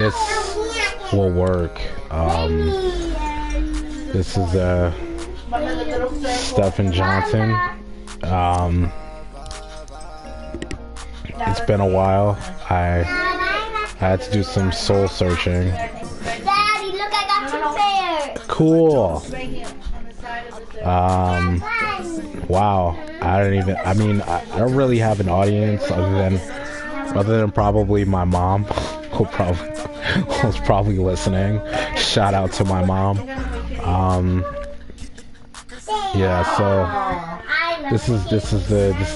This will work. This is Stephen Johnson. It's been a while. I had to do some soul searching. Daddy, look, I got 2 pairs. Cool. Wow. I don't really have an audience other than probably my mom, who's probably listening. Shout out to my mom. Yeah, so this is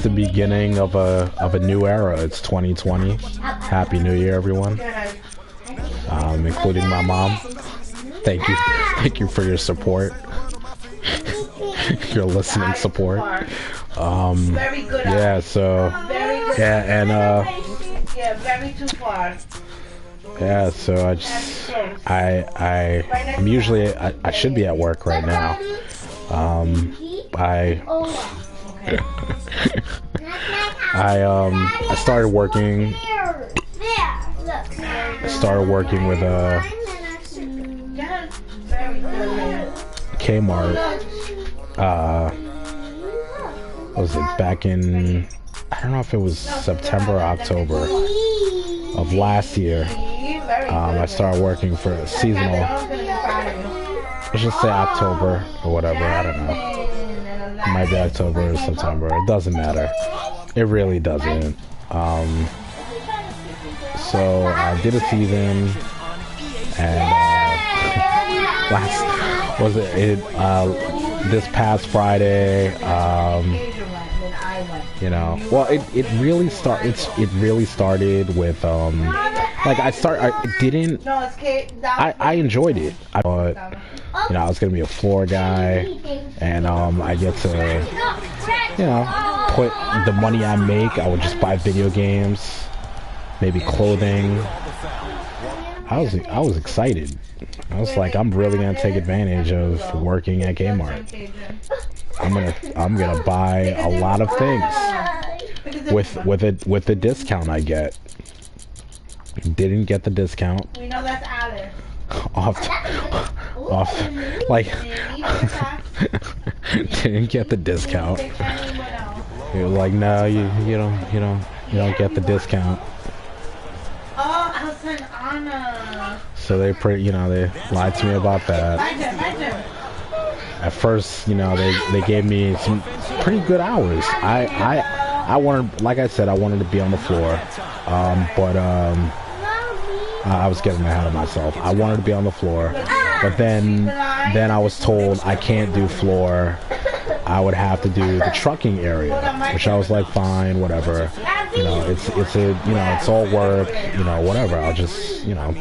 the beginning of a new era. It's 2020. Happy New Year, everyone. Including my mom. Thank you for your support. Your listening support. Yeah, so yeah, and very too far. yeah, so I'm usually I should be at work right now. I started working. I started working with Kmart. What was it, back in, I don't know if it was September or October of last year. I started working for seasonal. Let's just say October or whatever. I don't know. It might be October or September. It doesn't matter. It really doesn't. So I did a season, and this past Friday, you know, well, it really started with I enjoyed it. I thought, you know, I was gonna be a floor guy, and I get to, you know, put the money I make, I would just buy video games, maybe clothing. I was excited. I was like, I'm really gonna take advantage of working at Kmart. I'm gonna buy a lot of things with the discount I get. Didn't get the discount. We know that's Alice. Like didn't get the discount. You're like, no, you don't get the discount. Oh, Alice and Anna. So they lied to me about that. At first, you know, they gave me some pretty good hours. I wanted, like I said, I wanted to be on the floor, but I was getting ahead of myself. I wanted to be on the floor, but then I was told I can't do floor. I would have to do the trucking area, which I was like, fine, whatever. You know, it's all work. You know, whatever. I'll just, you know,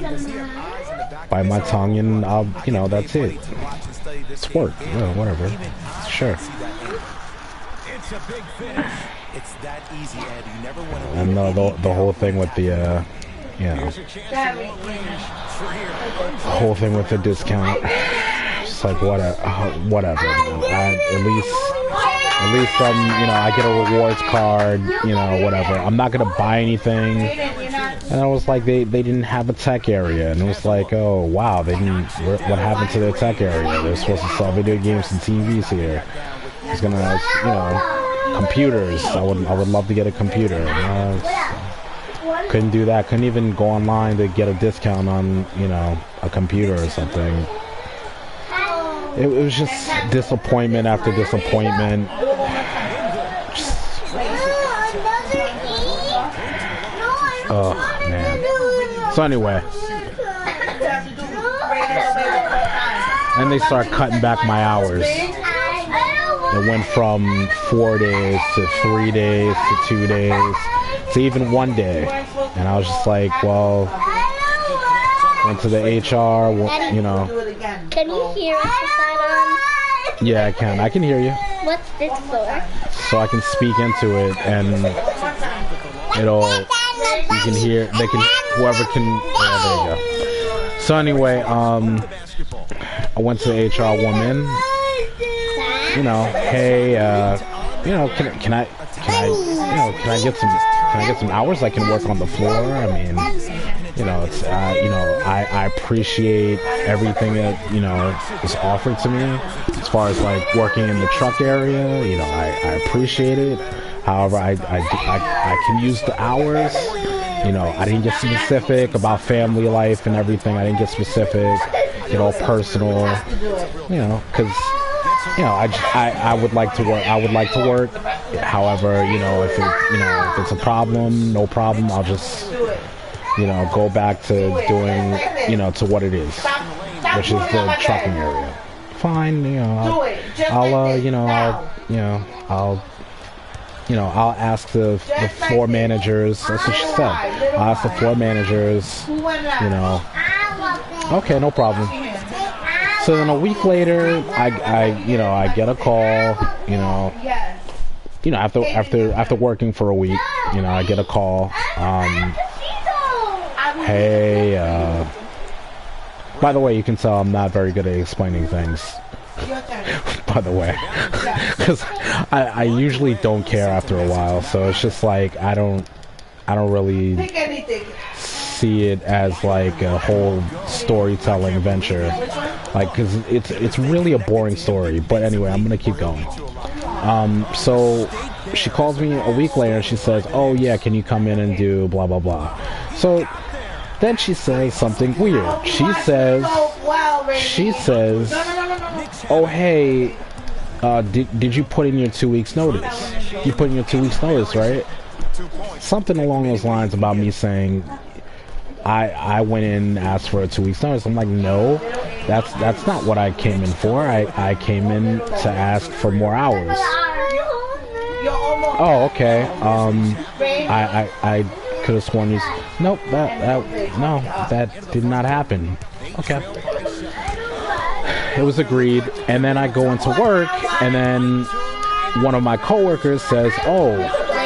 bite my tongue and I'll, you know, that's it. It's work. Yeah, whatever. Sure. And the whole thing with the, you know, the whole thing with the discount. It's like whatever. At least you know, I get a rewards card. You know, whatever. I'm not gonna buy anything. And I was like, they didn't have a tech area, and it was like, oh wow, they didn't. What happened to their tech area? They're supposed to sell video games and TVs here. It's gonna, you know, computers. I would love to get a computer. Couldn't do that. Couldn't even go online to get a discount on, you know, a computer or something. It was just disappointment after disappointment. Oh man. So anyway, and they start cutting back my hours. It went from 4 days to 3 days to 2 days to even 1 day, and I was just like, well, went to the HR, you know. Can you hear us with that on? Yeah, I can hear you. What's this for? So I can speak into it, and you can hear, whoever can, yeah, there you go. So anyway, I went to the HR woman, you know, hey, you know, can I get some hours I can work on the floor? I mean, you know, it's you know, I appreciate everything that, you know, is offered to me as far as like working in the truck area. You know, I appreciate it. However, I can use the hours. You know, I didn't get specific about family life and everything. I didn't get specific, get all personal. You know, because you know, I would like to work. I would like to work. However, you know, if it's a problem, no problem. I'll just, you know, go back to doing, you know, to what it is, which is the trucking area. Fine, you know, I'll ask the floor managers. That's what she said. I'll ask the floor managers, you know. Okay, no problem. So then a week later, I get a call, you know, after working for a week, you know, I get a call. Hey, by the way, you can tell I'm not very good at explaining things. By the way, because I usually don't care after a while, so it's just like I don't really see it as like a whole storytelling venture, like, because it's really a boring story. But anyway, I'm gonna keep going. So she calls me a week later. She says, "Oh yeah, can you come in and do blah blah blah?" So then she says something weird. She says, "Oh hey, did you put in your 2 weeks notice? You put in your 2 weeks notice, right?" Something along those lines about me saying I went in and asked for a 2 weeks notice. I'm like, no, that's not what I came in for. I came in to ask for more hours. Oh, okay. I could have sworn you. Nope, that did not happen. Okay. It was agreed, and then I go into work, and then one of my coworkers says, "Oh,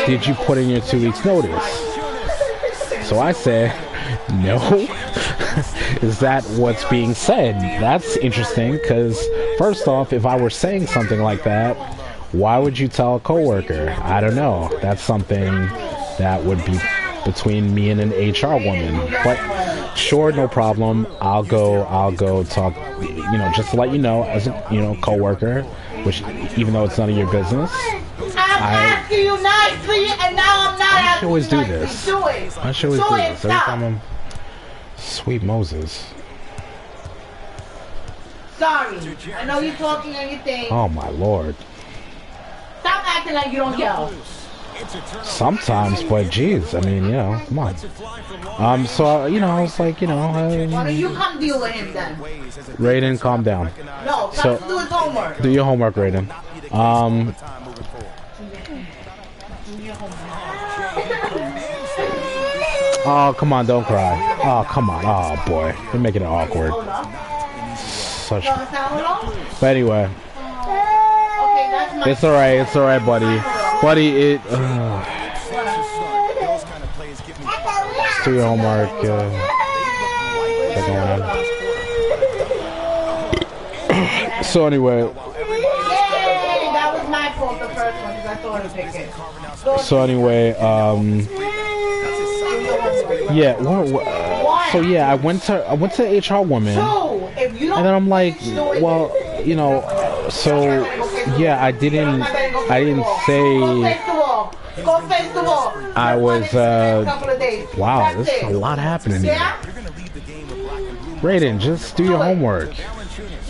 did you put in your 2 weeks notice?" So I say, "No." Is that what's being said? That's interesting, because first off, if I were saying something like that, why would you tell a coworker? I don't know. That's something that would be between me and an HR woman. But sure, no problem. I'll go talk, you know, just to let you know, as a, you know, coworker, which even though it's none of your business, I asking you nicely, and now I'm not I should asking always you do nicely. this. Do it. I should always Do do it. this every Stop. time I'm. Sweet Moses. Sorry. I know you're talking and you think. Oh my lord. Stop acting like you don't yell. Sometimes, but geez, I mean, you know, come on. So you know, I was like, you know, Why don't you come deal with him then? Raiden, calm down. No, So- stop do his homework. Do your homework, Raiden. Oh, come on, don't cry. Oh, come on. Oh boy, you're making it awkward. Such. But anyway, Okay, that's my. it's alright. It's alright, buddy. Buddy, it. Just do your homework. What's going on? So anyway, Yay! That was my fault, the first one, because I thought of picking. so anyway, yeah. So yeah, I went to HR woman. So, if you don't And then I'm like, finish doing well, you know, so yeah, I didn't Go say face the wall. Go face the wall. I was, Couple of days. wow, That's there's a it. lot happening here. Yeah? Raiden, just do your homework.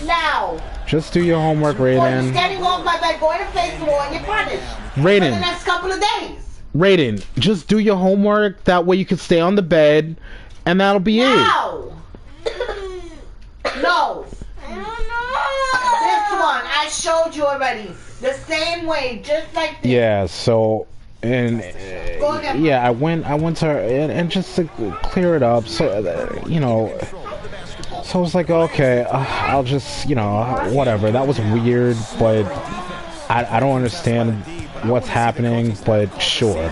Now. Just do your homework, Or you're Raiden. standing off my bed, going to face the wall, and you're punished. For the Raiden, next couple of days. Raiden, just do your homework. That way you can stay on the bed, and that'll be it. No. No. This one, I showed you already. The same way, just like this. Yeah. So, and Go again. yeah, I went to her, and just to clear it up. So, you know. So I was like, okay, I'll just, you know, whatever. That was weird, but I don't understand what's happening, but sure,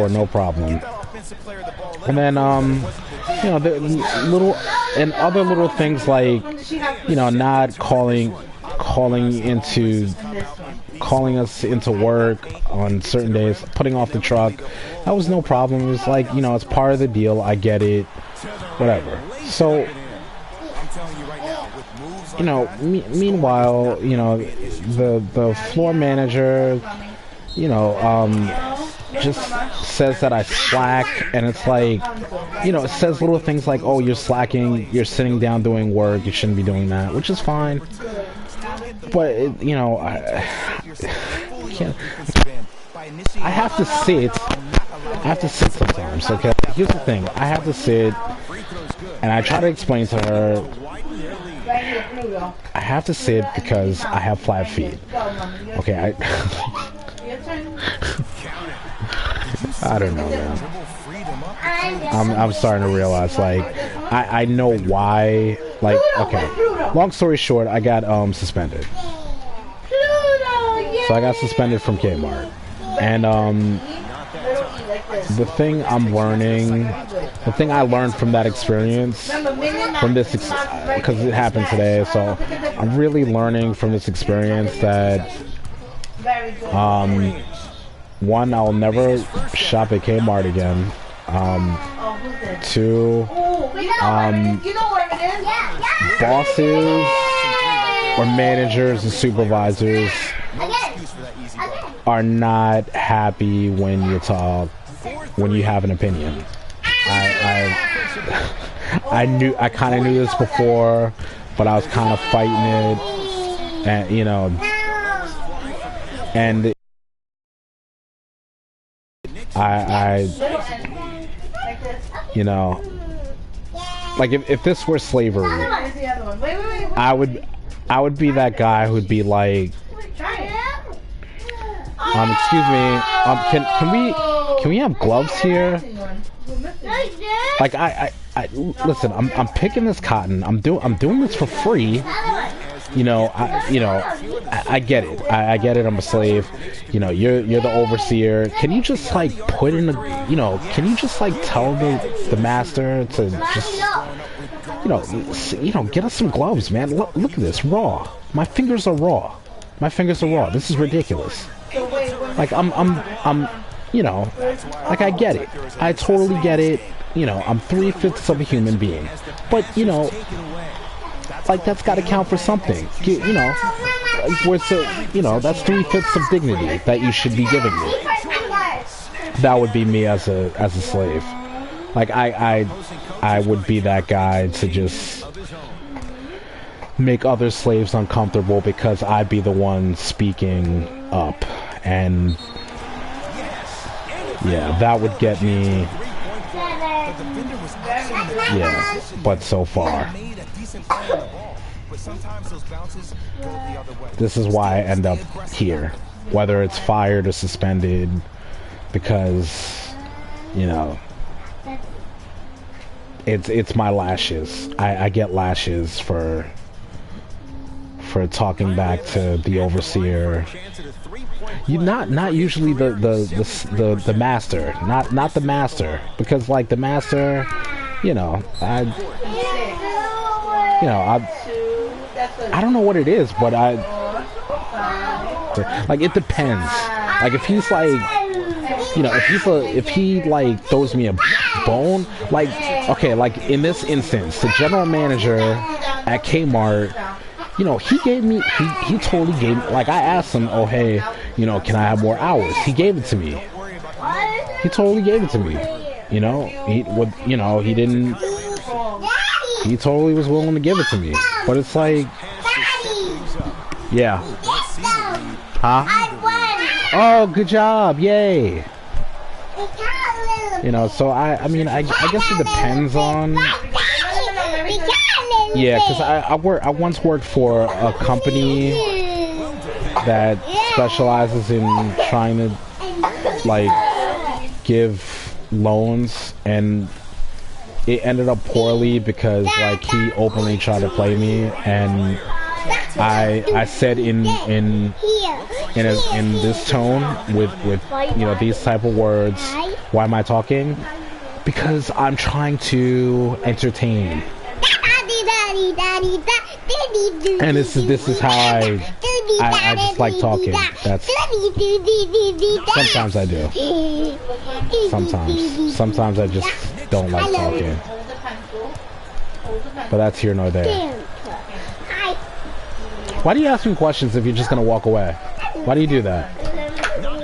no problem. And then, you know, the little and other little things like, you know, not calling into calling us into work on certain days, putting off the truck. That was no problem. It was like, you know, it's part of the deal. I get it. Whatever. So, you know, meanwhile, you know, the floor manager, you know, just says that I slack, and it's like, you know, it says little things like, oh, you're slacking, you're sitting down doing work, you shouldn't be doing that, which is fine. But, you know, I have to sit. I have to sit sometimes, okay? Here's the thing. I have to sit, and I try to explain to her, I have to sit because I have flat feet. Okay, I don't know, man. I'm starting to realize, like, I know why, like, okay. Long story short, I got suspended. So I got suspended from Kmart. And the thing I'm learning, the thing I learned from that experience, from this, because it happened today, so I'm really learning from this experience that, one, I'll never shop at Kmart again. Two, bosses or managers and supervisors are not happy when you talk, when you have an opinion. I kind of knew this before, but I was kind of fighting it, and you know, and you know, like if this were slavery, I would be that guy who'd be like, excuse me, can we have gloves here? Like I listen, I'm picking this cotton. I'm doing this for free. You know, I get it. I get it. I'm a slave. You know, you're the overseer. Can you just like put in a, you know, can you just like tell the master to just, you know, get us some gloves, man. Look at this, raw. My fingers are raw. My fingers are raw. This is ridiculous. Like I'm, you know, like I get it. I totally get it. You know, I'm 3/5 of a human being, but you know, like that's got to count for something. You know, you know, that's 3/5 of dignity that you should be giving me. That would be me as a slave. Like I would be that guy to just make other slaves uncomfortable because I'd be the one speaking up, and yeah, that would get me. Yeah, but so far, this is why I end up here, whether it's fired or suspended, because, you know, it's my lashes. I get lashes for talking back to the overseer. Not usually the master, not the master, because like the master, you know, I don't know what it is, but like it depends. Like if he's like, you know, if he like throws me a bone, like, okay, like in this instance, the general manager at Kmart, you know, he totally gave me, like I asked him, oh hey, you know, can I have more hours? He gave it to me. He totally gave it to me. You know, he totally was willing to give it to me. But it's like, yeah. Huh? Oh, good job. Yay. You know, so I mean, I guess it depends on. Yeah, because I once worked for a company that specializes in trying to like give loans, and it ended up poorly because like he openly tried to play me, and I said in this tone with you know these type of words, why am I talking? Because I'm trying to entertain. And this is how I I just like talking. That's sometimes I do. Sometimes I just don't like talking. But that's here nor there. Why do you ask me questions if you're just gonna walk away? Why do you do that?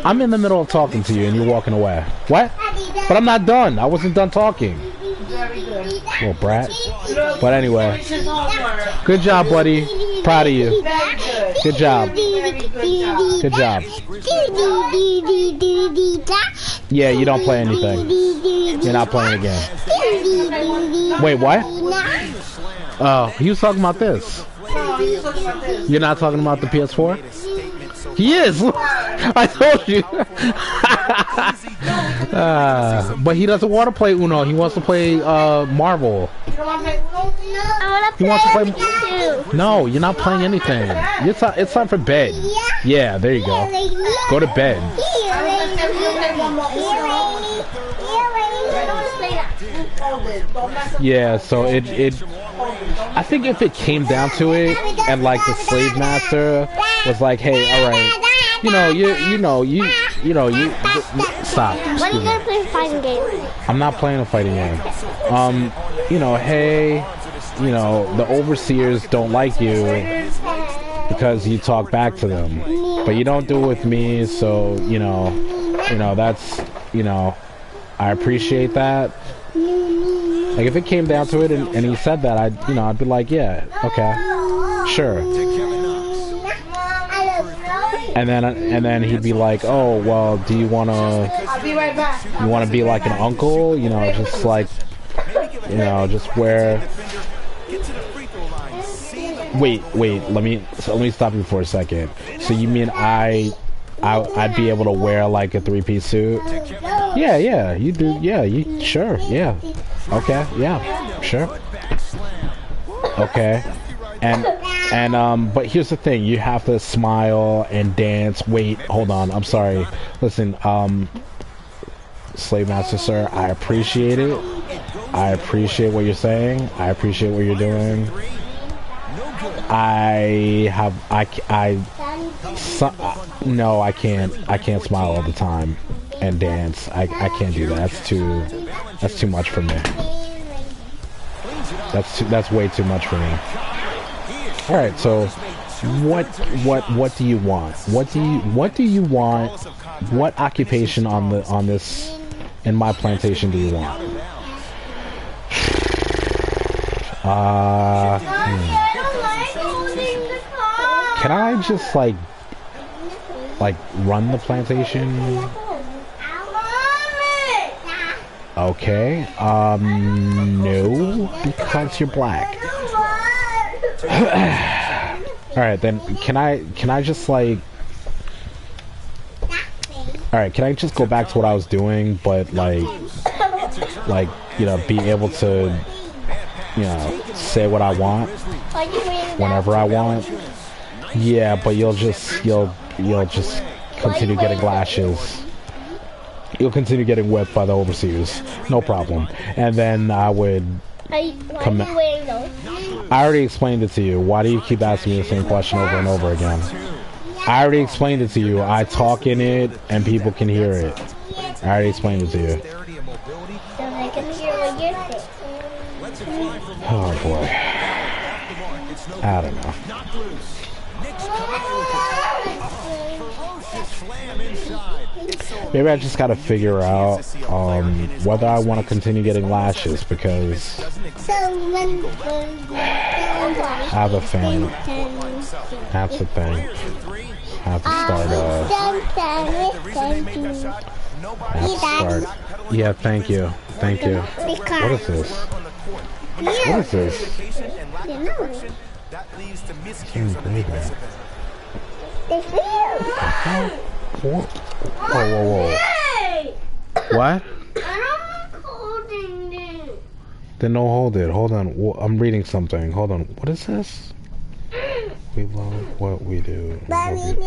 I'm in the middle of talking to you and you're walking away. What? But I'm not done. I wasn't done talking. Little brat. But anyway. Good job, buddy. Proud of you. Good job. Good job. Yeah, you don't play anything. You're not playing again. Wait, what? Oh, he was talking about this. You're not talking about the PS4? He is! I told you! But he doesn't want to play Uno. He wants to play Marvel. He wants to play... No, you're not playing anything. It's time for bed. Yeah, there you go. Go to bed. Yeah, so it I think if it came down to it, and like the slave master was like, "Hey, all right, you stop." When are you gonna play a fighting game? I'm not playing a fighting game. Hey, the overseers don't like you because you talk back to them, but you don't do it with me. So that's I appreciate that. Like if it came down to it and he said that, I'd be like, yeah, okay, sure. And then he'd be like, oh well, do you wanna? I'll be right back. You wanna be like an uncle? Just like, just where. Wait. Let me stop you for a second. So you mean I'd be able to wear like a 3-piece suit? Yeah, you do. Yeah, you sure? Yeah. Okay. Yeah. Sure. Okay. And but here's the thing: you have to smile and dance. Wait, hold on. I'm sorry. Listen, Slave Master Sir, I appreciate it. I appreciate what you're saying. I appreciate what you're doing. No, I can't smile all the time and dance. I can't do that. That's too much for me. That's way too much for me. All right, so what do you want? What do you want? What occupation on this in my plantation do you want? Can I just like run the plantation? Okay. No, because you're black. All right, then can I just like? All right, can I just go back to what I was doing, but like be able to say what I want whenever I want? Yeah, but you'll just continue getting lashes. You'll continue getting whipped by the overseers. No problem. And then I would come. I already explained it to you. Why do you keep asking me the same question over and over again? I already explained it to you. I talk in it and people can hear it. I already explained it to you. Oh boy. I don't know. Maybe I just gotta figure out whether I want to continue getting lashes, because I have a family. That's the thing. I have to start. Yeah, thank you. What is this? What is this? Whoa. What? Then don't hold it. Hold on. I'm reading something. Hold on. What is this? We love what we do. Sorry,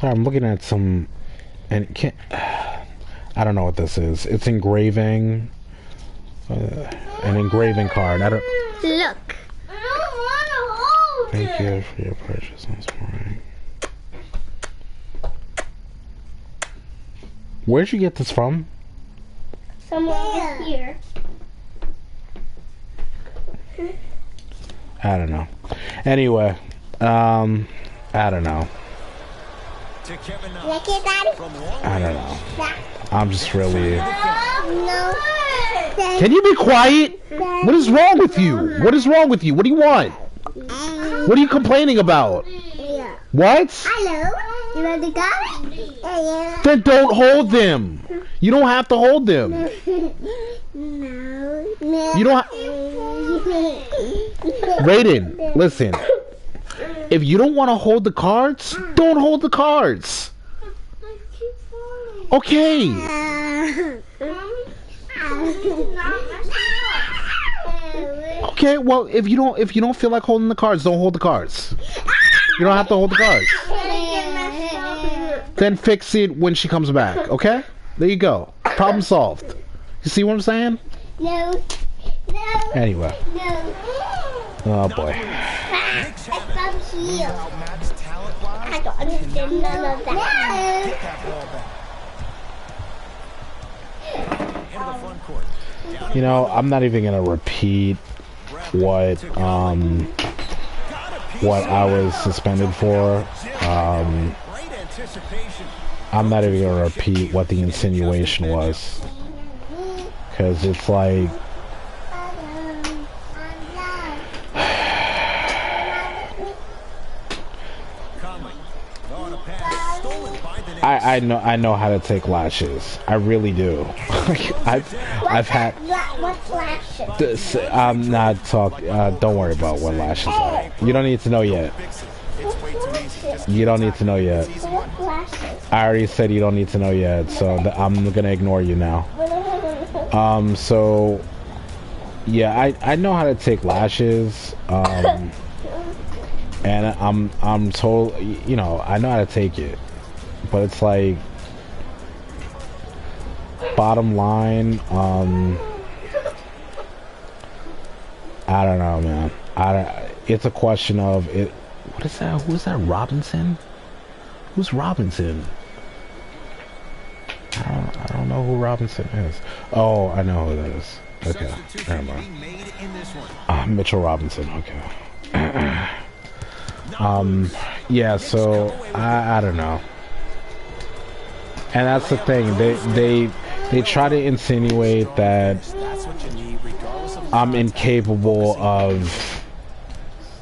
I'm looking at some, and I don't know what this is. It's engraving. An engraving card. I don't. Look. Thank you for your purchase this morning. Where'd you get this from? Somewhere here. I don't know. Anyway, I don't know. I don't know. I'm just really... No. Can you be quiet? What is wrong with you? What is wrong with you? What do you want? What are you complaining about? Yeah. What? Hello. You ready to go? Yeah. Then don't hold them. You don't have to hold them. No. You don't Raiden, listen. If you don't want to hold the cards, don't hold the cards. Okay. Okay, well, if you don't feel like holding the cards, don't hold the cards. You don't have to hold the cards. Then fix it when she comes back, okay? There you go. Problem solved. You see what I'm saying? No. No. Anyway. No. Oh boy. It's from here. I don't understand none of that. You know, I'm not even gonna repeat what I was suspended for. I'm not even gonna repeat what the insinuation was, because it's like I know how to take lashes. I really do. I've had. What's lashes? This, I'm not talking. Don't worry about what lashes are. You don't need to know yet. You don't need to know yet. What's lashes? I already said you don't need to know yet, so I'm gonna ignore you now. So yeah, I know how to take lashes. And I'm told, you know, I know how to take it. But it's like, bottom line, I don't know, man. It's a question of it. What is that? Who's that? Robinson? Who's Robinson? I don't know who Robinson is. Oh, I know who that is. Okay, never mind. Mitchell Robinson. Okay. Yeah. So I don't know. And that's the thing. They try to insinuate that I'm incapable of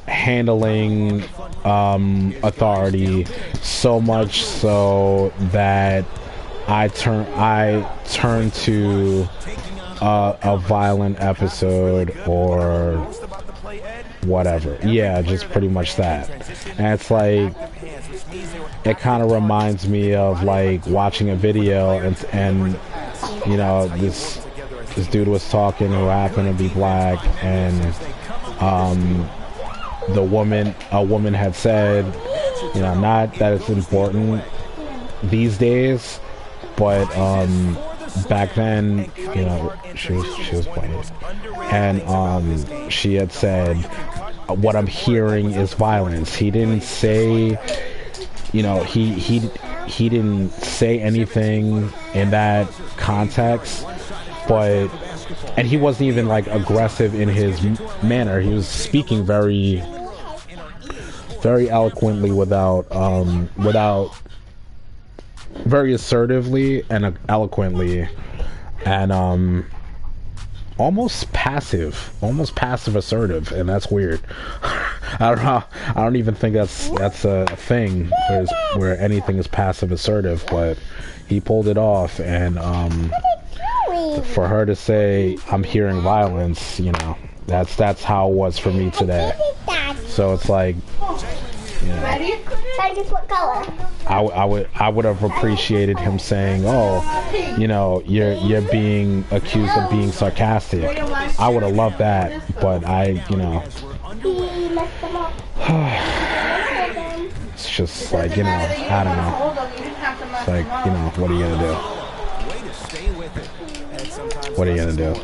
handling authority, so much so that I turn to a violent episode or whatever. Yeah, just pretty much that. And it's like, it kind of reminds me of like watching a video and you know, this dude was talking who happened to be black, and a woman had said, you know, not that it's important these days, but back then, you know, she was white, and she had said, what I'm hearing is violence. He didn't say, you know, he didn't say anything in that context, but, and he wasn't even like aggressive in his manner. He was speaking very eloquently without very assertively and eloquently, and almost passive assertive, and that's weird. I don't even think that's a thing where anything is passive assertive, but he pulled it off. And for her to say I'm hearing violence, you know, that's how it was for me today. So it's like, you know, Ready? What color? I would have appreciated him saying, oh, you know, you're being accused of being sarcastic. I would have loved that, but you know, it's just like, you know, I don't know. It's like, you know, what are you gonna do? What are you gonna do?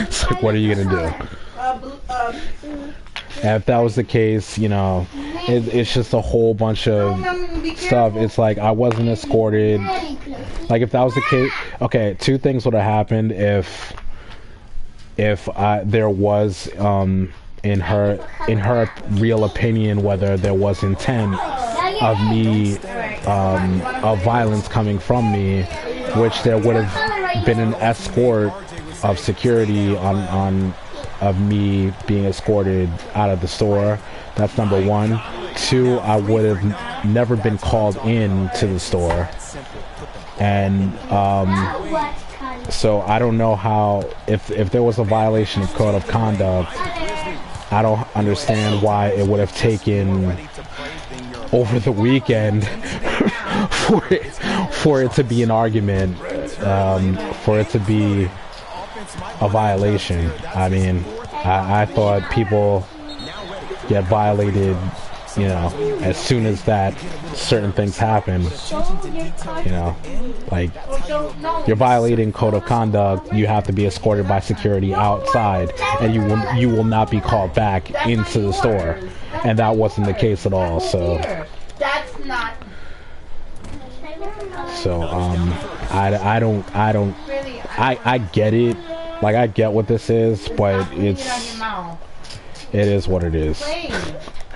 It's like, what are you gonna do? And if that was the case, you know, it's just a whole bunch of stuff. It's like I wasn't escorted. Like if that was the case, okay, two things would have happened if there was in her real opinion whether there was intent of me of violence coming from me, which there would have been an escort of security on of me being escorted out of the store. That's number one. Two, I would have never been called in to the store. And so I don't know how, if there was a violation of code of conduct, I don't understand why it would have taken over the weekend for it to be an argument, for it to be a violation. I mean, I thought people get violated, you know, as soon as that certain things happen. You know, like you're violating code of conduct, you have to be escorted by security outside, and you will not be called back into the store. And that wasn't the case at all. So that's not. So I get it. Like I get what this is, but it is what it is.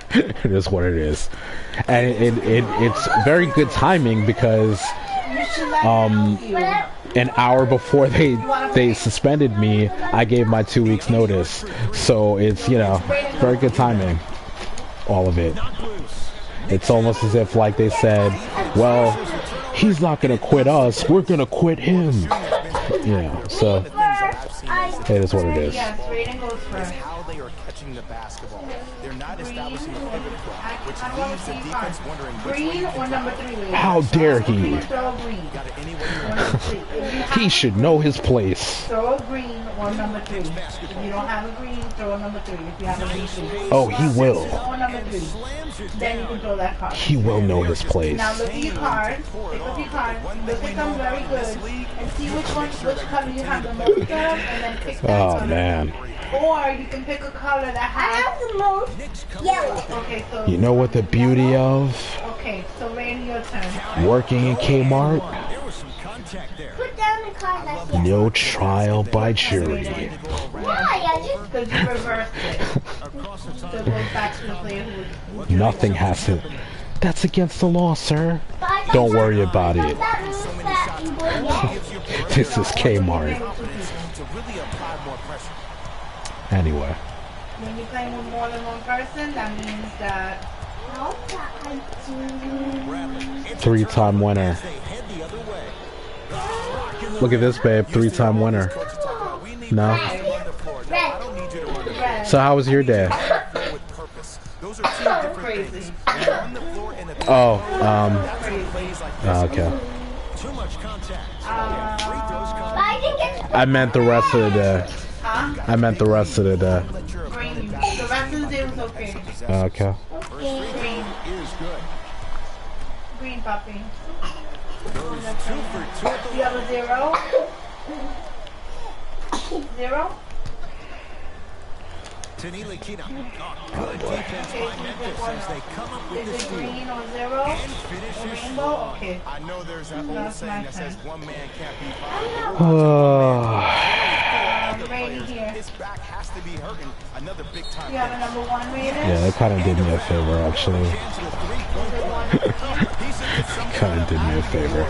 It is what it is. And it's very good timing because an hour before they suspended me, I gave my 2 weeks notice. So it's, you know, very good timing, all of it. It's almost as if like they said, well, he's not gonna quit us, we're gonna quit him. You know, so it is what it is. Yes, Raiden goes first. How they are catching the basketball. They're not establishing a pivot play, which leaves the defense wondering Green or number 3. How dare he? Throw green. He should know his place. Throw a green or number 3. If you don't have a green, throw a number 3. If you have a green, Oh, he will. throw a number 3. Then you can throw that card. He will know his place. Now look at your cards. Pick up your cards. Look at them very good, and see which color you have the most of, and then pick that Oh color. man. Or you can pick a color that has the most yellow. Okay, so You know what the beauty of okay, so Rain, your turn. working in Kmart? Put down the card that's yellow. No trial by jury. Why? I just Because you reversed it. So it goes back to the player who was. Nothing has to. That's against the law, sir. Don't worry about it. that means that you will get. This is Kmart. Anyway. When you're playing with more than one person, that means that. No, that I do. 3-time winner. Look at this, babe. 3-time winner. No? Red. So how was your day? Crazy. Oh, okay. I didn't get I meant the rest of the day. Huh? I meant the rest of the day. Green. The rest of the day was okay. Okay. Green. Green puppy. You have a 0? 0? Tanili Kina. Good defense by Memphis as they come up with Is the it steal. green or 0? And Or finishes rainbow? strong. Okay. I know there's that old That's saying my that says turn. one man can't be fired. Rainy here. His back has to be hurting. Another big time. You have a number 1 rated? Yeah, that kind of did me a favor, actually. Kind of did me a favor.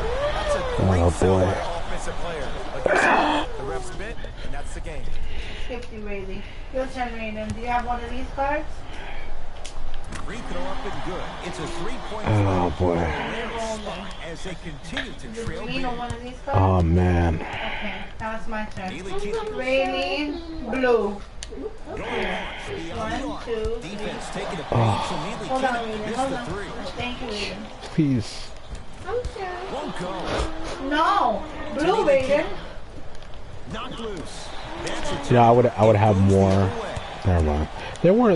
Oh boy. Offensive player. Like I said, the refs bit, and that's the game. 50 Rainy. Your turn, Raiden. Do you have one of these cards? Free throw up and good. It's a 3-point Oh boy. as they continue to trail. Green or one of these cards? Oh man. Okay, now it's my turn. Tanili Kina. Rainy, blue. 1, 2, 3. Defense taking a beat. Hold Tanili on, Kina Raiden. missed Hold the on. three. Thank you, Raiden. Please. I'm sorry. Won't go. No, blue, Raiden. Knocked loose. That's a Yeah, I would have more. Never mind. There were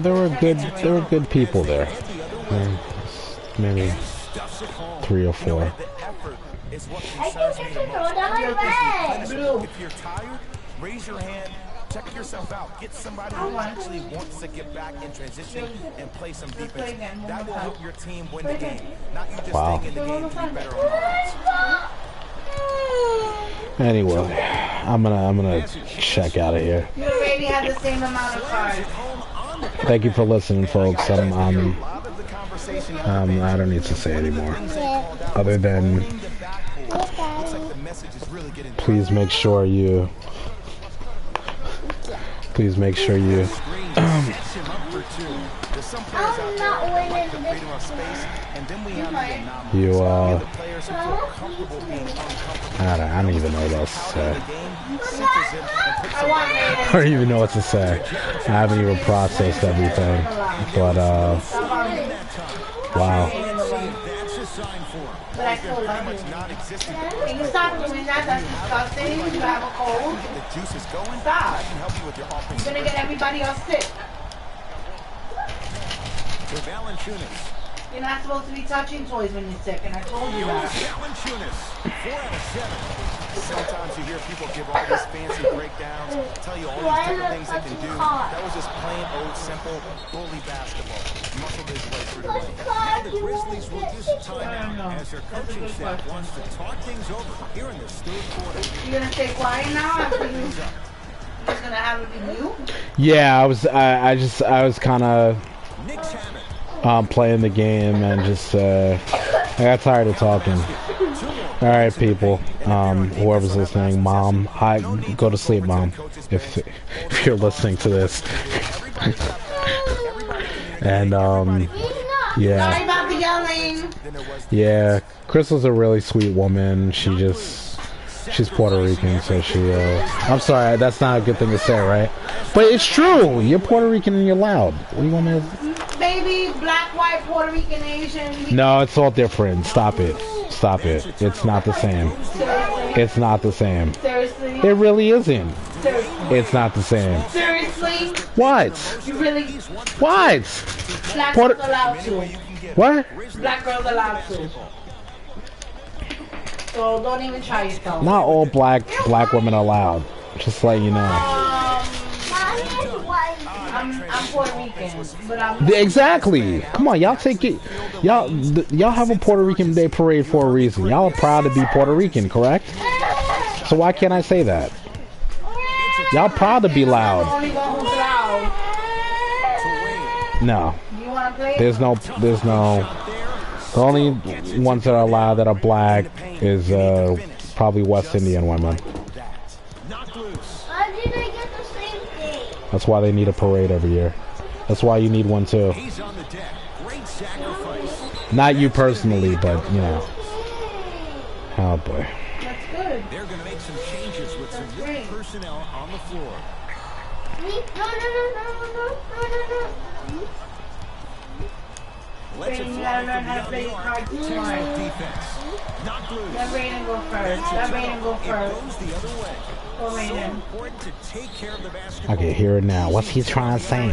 good people there. Maybe 3 or 4. the effort is what I think concerns I me should the throw most. down my red. Blue. If you're tired, raise your hand check yourself out. Get somebody who actually wants to get back in transition and play some defense. That will help your team win the game. Not you just staying in the game to be better on offense. Anyway, I'm gonna check out of here. You already have the same amount of cards. Thank you for listening, folks. I don't need to say anymore. Other than, please make sure you. I'm not winning this. I don't even know what else to say. I don't even know what to say. I haven't even processed everything. But, wow. But I still love you. Can you stop doing that? That's disgusting. You have a cold. Stop. You're gonna get everybody else sick. You're not supposed to be touching toys when you're sick, and I told you that. 4 out of 7. Sometimes you hear people give all these fancy breakdowns, tell you all these different things they can do. That was just plain old simple bully basketball. Muscle his way through the game. Now the Grizzlies will use a timeout as their coaching staff wants to talk things over here in this third quarter. You're gonna stay quiet now after you just gonna have it be you? Yeah, I was kind of playing the game and just I got tired of talking. All right, people, whoever's listening, Mom, go to sleep, Mom, if you're listening to this. And yeah. Sorry about the yelling. Yeah, Crystal's a really sweet woman. She's Puerto Rican, so she, I'm sorry, that's not a good thing to say, right? But it's true. You're Puerto Rican and you're loud. What do you want me to... Baby, black, white, Puerto Rican, Asian. No, it's all different. Stop it. Stop it. It's not the same. Seriously? It's not the same. Seriously? It really isn't. Seriously? It's not the same. Seriously? What? You really? What? Black Puerto- girls allowed to. What? Black girls allowed to. So don't even try yourself. Not all black women are loud. Just let you know. I'm Puerto Rican, but I'm Exactly. Come on, y'all take it. Y'all have a Puerto Rican Day parade for a reason. Y'all are proud to be Puerto Rican, correct? So why can't I say that? Y'all proud to be loud. the only one who's loud. No. You wanna play? There's no. The only ones that are loud that are black is probably West Indian women. Why did I get the same thing? That's why they need a parade every year. That's why you need one too. He's on the deck. Great sacrifice. Not you personally, but you know. Oh boy. That's good. They're going to make some changes with some new great. personnel on the floor. No. Let's You gotta learn how to play your cards smart. defense. Not loose. Let Raiden go first. Let Raiden go It first. goes the other way. Go Raiden. Important to take care of the basketball. I can hear it now. What's he trying to say?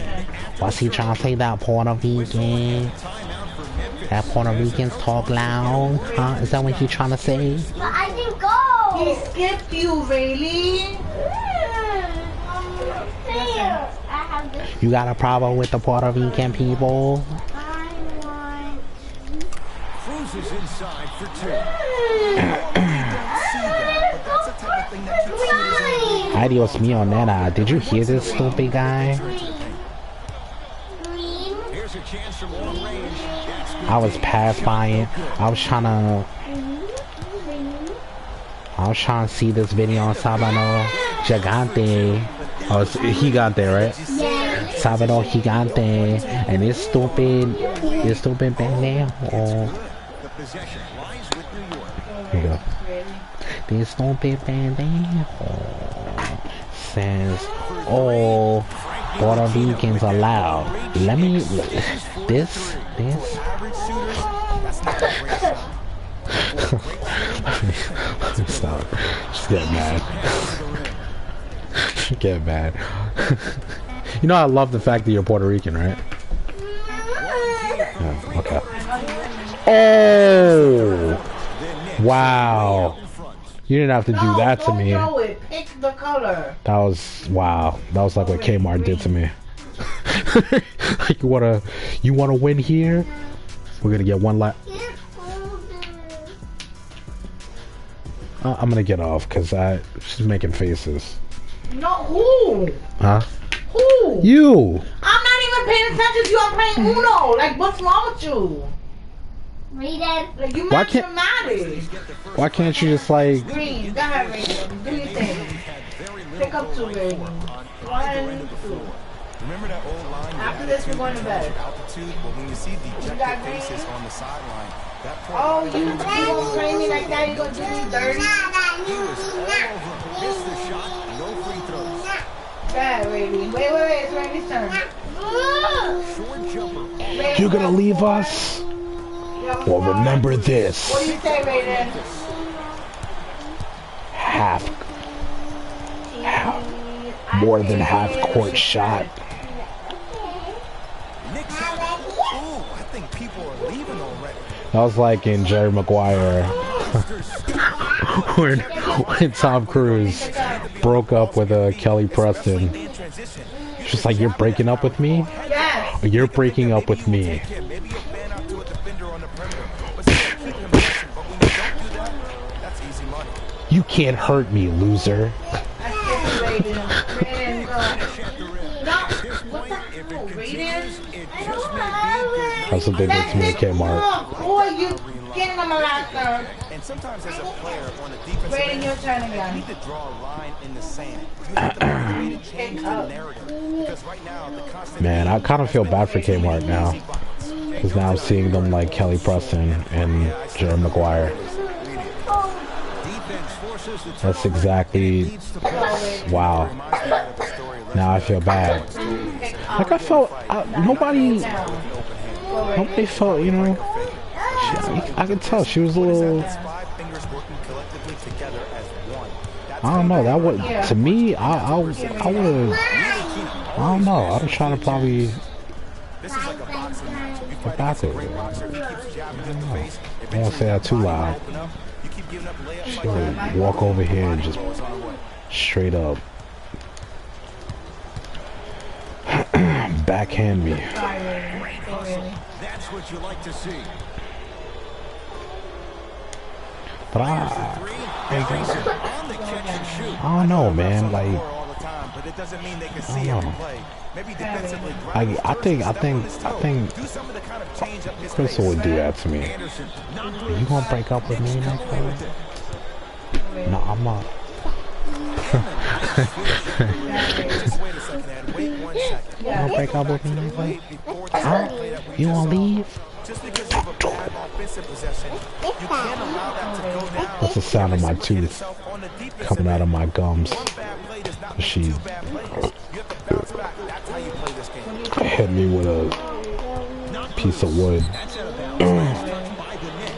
What's he trying to say? That Puerto Rican? Timeout for Memphis. That Puerto Ricans talk loud? Huh? Is that what he's trying to say? But I didn't go. He skipped you, Rayleigh. Fair. I have this. You got a problem with the Puerto Rican people? I want. Cruises inside for two. Ay, Dios mío, nena. Did you hear this stupid guy? Green. Here's a chance for more range. That's good. I was passed by it. I was trying to see this video on Sabano Gigante. Oh, he got there, right? Sabano Gigante. And this stupid pendejo. The possession lies with New York. Here you go. This stupid pendejo says, oh, Puerto Ricans are loud. Let me, this. Stop. Just get mad. Get mad. You know, I love the fact that you're Puerto Rican, right? Oh, okay. Oh! Wow. You didn't have to do that to me. Don't throw it. Pick the color. That was wow. That was like what Kmart did to me. Like you wanna win here? We're gonna get one lap. I'm gonna get off because she's making faces. No, who? Huh? Who? You. I'm not even paying attention. You are playing Uno. Like, what's wrong with you? Read it. Like, you Why mad can't- dramatic. Why can't you just like? Green, go ahead, Raven. Do your thing. Pick up 2, Raven. 1, 2. Remember that old line? After this, we're going to bed. Altitude, but when you see dejected got faces green? on the sideline, that poor Oh, you gonna play me like that? You gonna do me dirty? Missed the shot. No free throws. Go ahead, Raven. Wait. It's Raven's turn. Short jumper. Raven, You're gonna leave us? Well, remember this. What do you say, Raven? More than half court shot. Nick Saban. Ooh, I think people are leaving already. That was like in Jerry Maguire when Tom Cruise broke up with Kelly Preston. In transition. She's like, "You're breaking up with me? Yes. You're breaking up with me." Maybe you'll fan out to a defender on the perimeter. But still keep him guessing. But when you don't do that, that's easy money. You can't hurt me, loser. I said Raven. Raven, go. Raven? That's what they did to me at Kmart. Who are you getting on my last nerve? And sometimes as a player on a defensive Raven, end, your turn you again. need to draw a line in the sand. You have to find a way to change the narrative. Because right now, the constant Man, I kind of feel bad for Kmart now. Because now I'm seeing them like Kelly Preston and Jerry Maguire. Defense forces the That's exactly... Wow. Now I feel bad. Like I felt... Nobody felt, you know... I could tell she was a little... five fingers working collectively together as one. That's I don't know. That would... To me, I would have... I don't know. I was trying to probably... this is like a boxing match. You fight back against a over great it. boxer who keeps jabbing at the face. I won't say that too loud. Open up. You keep giving up layups She like would that. walk over here and just Goes on away. straight up backhand me. That's what you like to see. But On the catch and shoot. I don't know, man. Like, All the time, but it doesn't mean they can I see don't every know. play. Maybe defensively. I think Do some of the kind of change up his Crystal would do pace. that to me. Anderson. Not You gonna break up with me, nigga? No, I'm not. Just wait a second, Ed. Wait 1 second. You gonna break up with me, nigga? Wait before this Huh? play that we You just wanna saw. leave? Just because you have a bad offensive possession, you can't allow that to go down. That's the sound of my tooth coming out of my gums. One bad play does not She make two bad plays. You have to bounce back. That's how you play this game. hit me with a piece of wood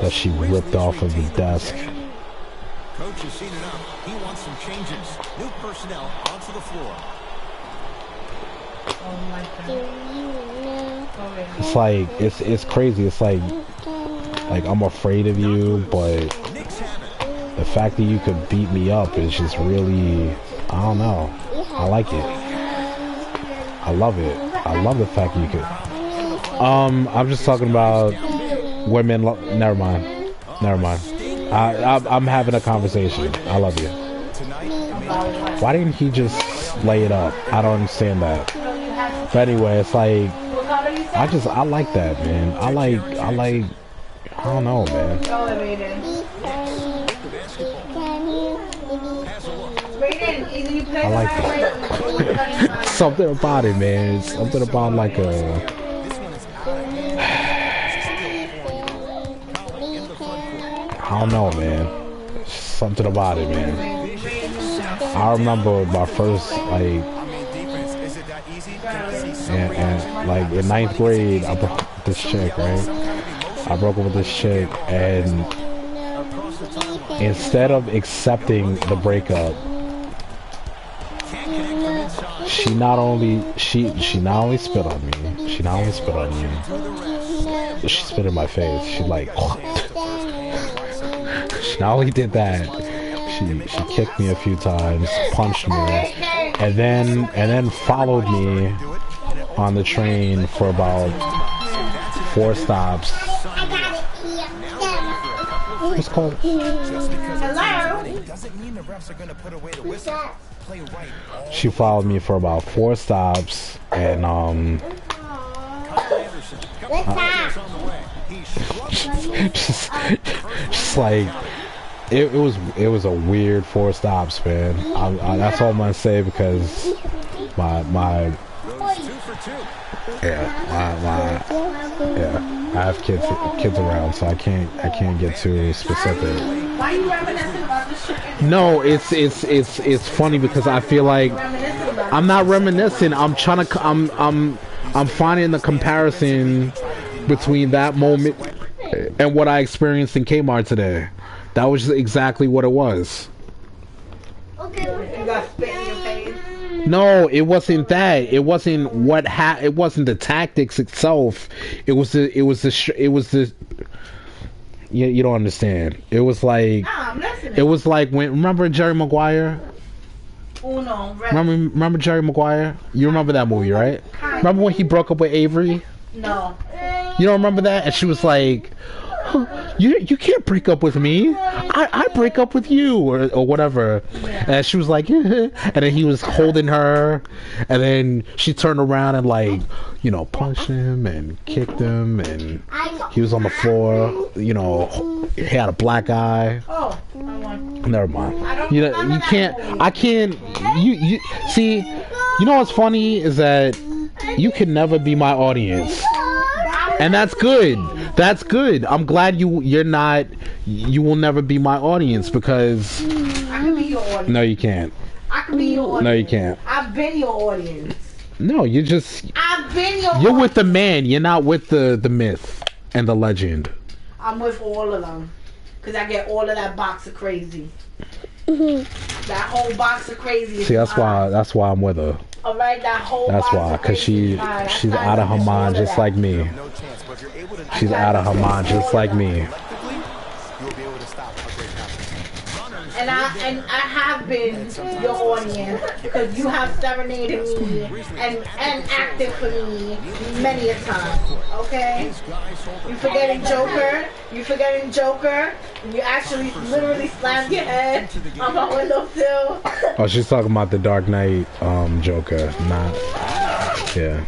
that she ripped off of the desk. Coach has seen enough. He wants some changes. New personnel onto the floor. It's like it's crazy. It's like I'm afraid of you, but Nick Saban. the fact that you could beat me up is just really, I don't know. I like it. I love it. I love the fact that you could. I'm just talking about women. Never mind. I'm having a conversation. I love you. Why didn't he just lay it up? I don't understand that. But anyway, it's like I like that, man. I don't know, man. Go, Raven. Raven, either you play I like the right way or you play Something about it, man. Something about like a. I don't know, man. Something about it, man. I remember my first like, and like in 9th grade, I broke up with this chick, right? I broke up with this chick, and instead of accepting the breakup, she not only spit on me. She not only spit on me. She spit in my face. She like. She not only did that, she kicked me a few times, punched me, and then followed me on the train for about 4 stops. I got it here. What's called? Hello? Doesn't mean the refs are going to put away the whistle. Play right. She followed me for about 4 stops, and What's that? just like it was a weird 4 stops, man. That's all I'm gonna say because my yeah, I have kids around, so I can't get too specific. Why are you reminiscing about this shit? No, it's funny because I feel like I'm not reminiscing. I'm trying to I'm finding the comparison between that moment and what I experienced in Kmart today. That was exactly what it was. You got spit in your face. No, it wasn't that. It wasn't it wasn't the tactics itself. It was the you don't understand. It was like Nah, I'm listening. it was like when remember Jerry Maguire? Uno. Remember Jerry Maguire? You remember that movie, right? Remember when he broke up with Avery? No. You don't remember that? And she was like, huh, you can't break up with me. I break up with you or whatever. And she was like, yeah. And then he was holding her. And then she turned around and like, punched him and kicked him. And he was on the floor. He had a black eye. Oh, I won. Never mind. remember I can't. You see. You know what's funny is that you can never be my audience, and that's good. That's good. I'm glad you're not. You will never be my audience because. I can be your audience. No, you can't. I can be your audience. No, you can't. I've been your audience. No, you just. I've been your You're with the man. You're not with the myth and the legend. I'm with all of them. Because I get all of that box of crazy. That whole box of crazy. See, that's why I'm with her. Alright, that whole That's box why, of because crazy is mine. she's out of her mind just like me. No chance, but if you're able to She's out of her mind just like me. collectively, you'll be able to stop a great competition. And I have been your audience because you have serenaded me and acted for me many a time. Okay? You forgetting Joker? And you actually literally slammed your head on my windowsill. Oh, she's talking about the Dark Knight Joker. Not. Yeah.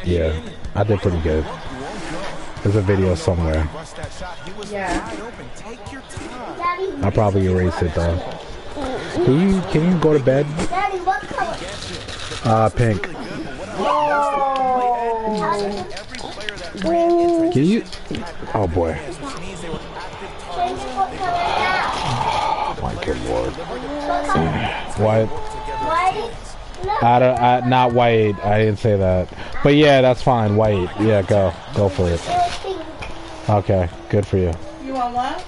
Yeah. I did pretty good. There's a video somewhere. Yeah. I'll probably erase it though. Can you go to bed? Daddy, what color? Pink. Oh. Can you? Oh boy. Change what color now? Oh my good lord. White. White? No. Not white. I didn't say that. But yeah, that's fine. White. Yeah, go for it. Pink. Okay, good for you. You want what?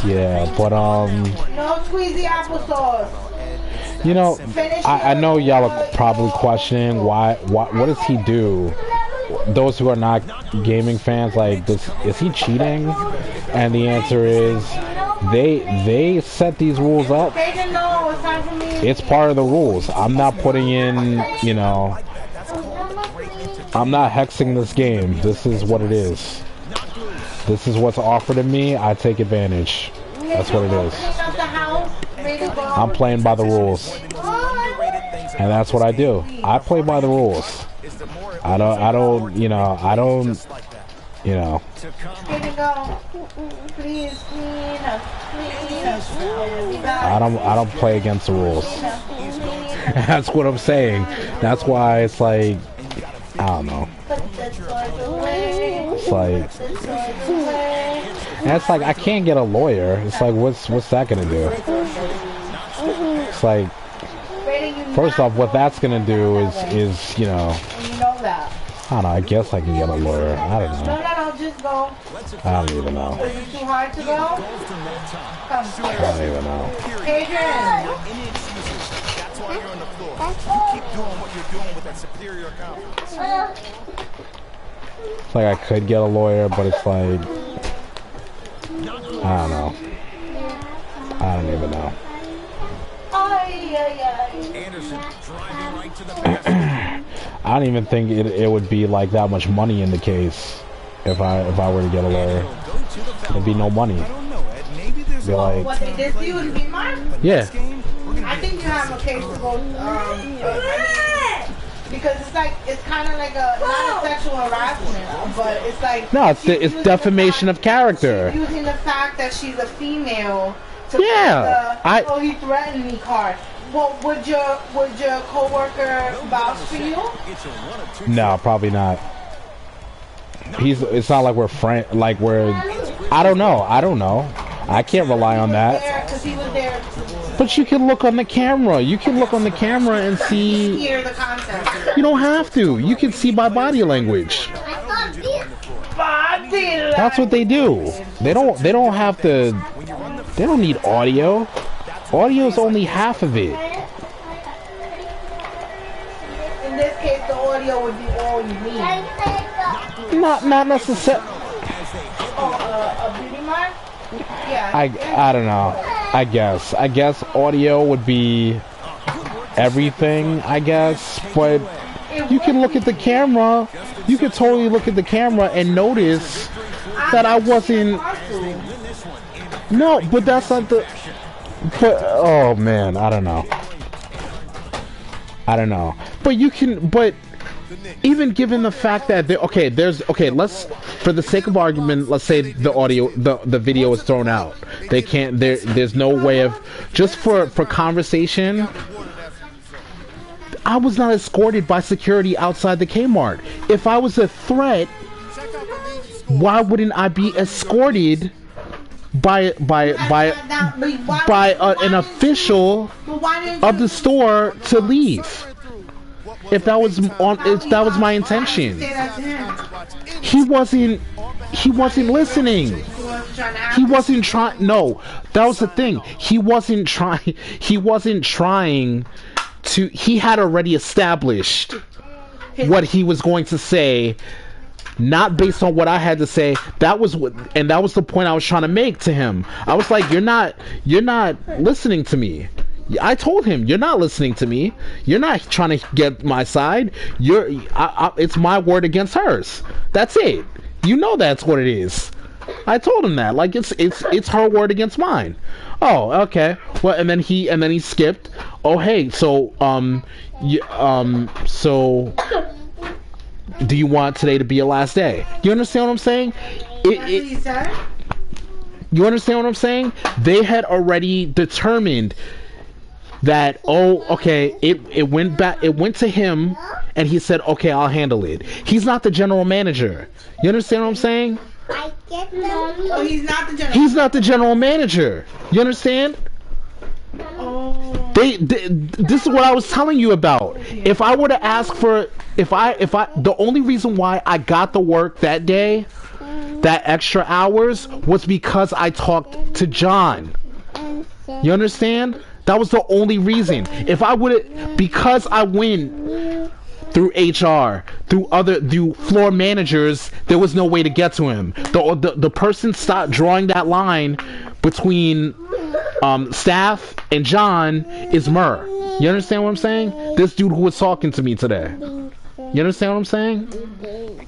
Yeah, but No squeezy applesauce. I know y'all are probably questioning what does he do? Those who are not gaming fans, like, is he cheating? And the answer is, they set these rules up. They didn't know it was time for me. It's part of the rules. I'm not putting in, I'm not hexing this game. This is what it is. This is what's offered to me. I take advantage. That's what it is. I'm playing by the rules. And that's what I do. I play by the rules. I don't, I don't. Here you go. Please, I don't play against the rules. That's what I'm saying. That's why it's like, I don't know. It's like, and it's like I can't get a lawyer. It's like, what's that gonna do? It's like, first off, what that's gonna do is You know that. I don't know. I guess I can get a lawyer. I don't know. No, just go. I don't even know. Is it too hard to go? Come. I don't even know. Adrian. That's why you're on the floor. You keep doing what you're doing with that superior confidence. It's like I could get a lawyer, but it's like I don't know. I don't even know. Anderson driving right to the basket. I don't even think it would be like that much money in the case if I were to get a lawyer. There'd be no money. I don't know, Ed. Maybe there's Be like, What they did to you in Myanmar? yeah. I think you have a case to go. Because it's kind of like not a sexual harassment, but it's like No, it's defamation of character. she's using the fact that she's a female to Yeah, put the, he threatened me card. Well, would your coworker vouch for you? No, probably not. It's not like we're friends. Like we're. I don't know. I can't rely on that. Because he was there But you can look on the camera. You can look on the camera and to see. hear the content. You don't have to. You can see by body language. That's what they do. They don't have to. They don't need audio. Audio is only half of it. In this case, the audio would be all you need. Not necessarily. A beauty mark? Yeah. I don't know. I guess audio would be everything, I guess, but you can look at the camera. You could totally look at the camera and notice that I wasn't. No, but that's not the. But oh man, I don't know. But you can. But even given the fact that let's, for the sake of argument, let's say the audio, the video is thrown out. They can't. There's no way of, just for conversation. I was not escorted by security outside the Kmart. If I was a threat, why wouldn't I be escorted by an official of the store to leave? If that was my intention. He wasn't listening. He wasn't trying. No, that was the thing. He wasn't trying to. He had already established what he was going to say, not based on what I had to say. That was the point I was trying to make to him. I was like, you're not listening to me. I told him, you're not listening to me. You're not trying to get my side. It's my word against hers. That's it. You know that's what it is. I told him that. Like it's her word against mine. Oh, okay. Well, and then he skipped. Oh, hey. So so do you want today to be your last day? You understand what I'm saying? You understand what I'm saying? They had already determined that, it went back, it went to him, and he said, okay, I'll handle it. He's not the general manager. You understand what I'm saying? Oh, he's not the general. He's not the general manager. You understand? Oh. This is what I was telling you about. If I were to ask for, the only reason why I got the work that day, that extra hours, was because I talked to John. You understand? That was the only reason. If I would, because I went through HR, through floor managers, there was no way to get to him. The person stopped drawing that line between staff and John is Murr. You understand what I'm saying? This dude who was talking to me today. You understand what I'm saying?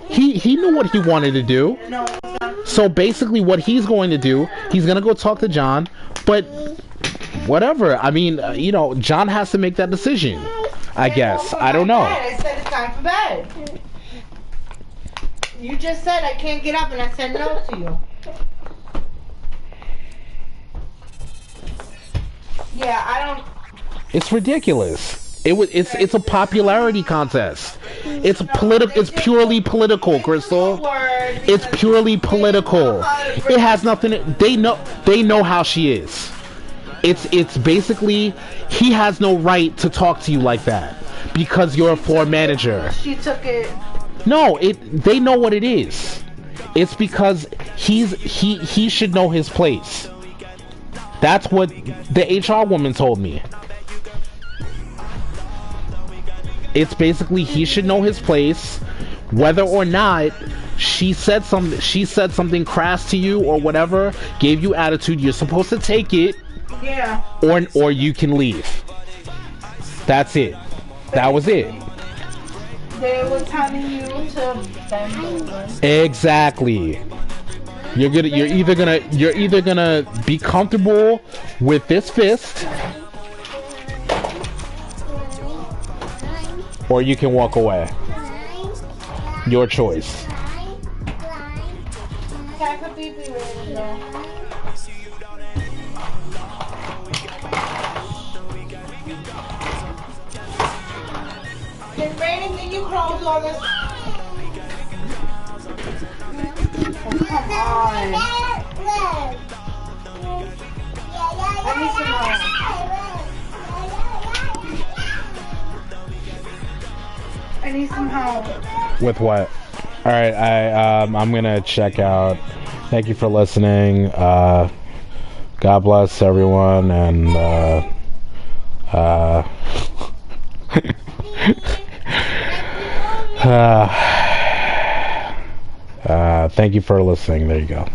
He knew what he wanted to do. So basically what he's going to do, he's going to go talk to John, but whatever. I mean, John has to make that decision, I guess. I don't know. I said it's time for bed. You just said I can't get up, and I said no to you. Yeah, I don't. It's ridiculous. It's a popularity contest. It's purely political, Crystal. It's purely political. It has nothing. They know how she is. It's basically, he has no right to talk to you like that because you're a floor manager. She took it. No, they know what it is. It's because he should know his place. That's what the HR woman told me. It's basically he should know his place, whether or not she said something crass to you or whatever, gave you attitude, you're supposed to take it. Yeah. Or you can leave. That's it. That was it. They were telling you to bend over. Exactly. You're either gonna be comfortable with this fist, or you can walk away. Your choice. It's raining, can you close all this? Oh, come on. I need some help. I need some help. With what? All right, I'm gonna check out. Thank you for listening. God bless everyone, and thank you for listening. There you go.